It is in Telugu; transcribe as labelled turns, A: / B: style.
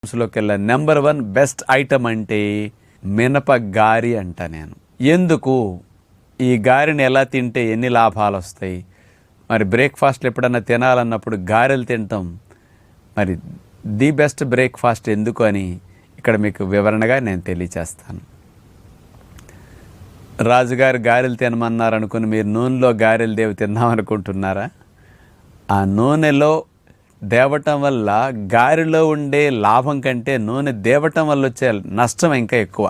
A: లోకెల్లా నెంబర్ 1 బెస్ట్ ఐటమ్ అంటే మినప గారి అంట నేను. ఎందుకు ఈ గారెని ఎలా తింటే ఎన్ని లాభాలు వస్తాయి, మరి బ్రేక్ఫాస్ట్లు ఎప్పుడన్నా తినాలన్నప్పుడు గారెలు తింటాం, మరి ది బెస్ట్ బ్రేక్ఫాస్ట్ ఎందుకు అని ఇక్కడ మీకు వివరణగా నేను తెలియచేస్తాను. రాజుగారు గారెలు తినమన్నారనుకుని మీరు నూనెలో గారెలు తిందామనుకుంటున్నారా? ఆ నూనెలో దేవటం వల్ల గారెలో ఉండే లాభం కంటే నూనె దేవటం వల్ల వచ్చే నష్టం ఇంకా ఎక్కువ.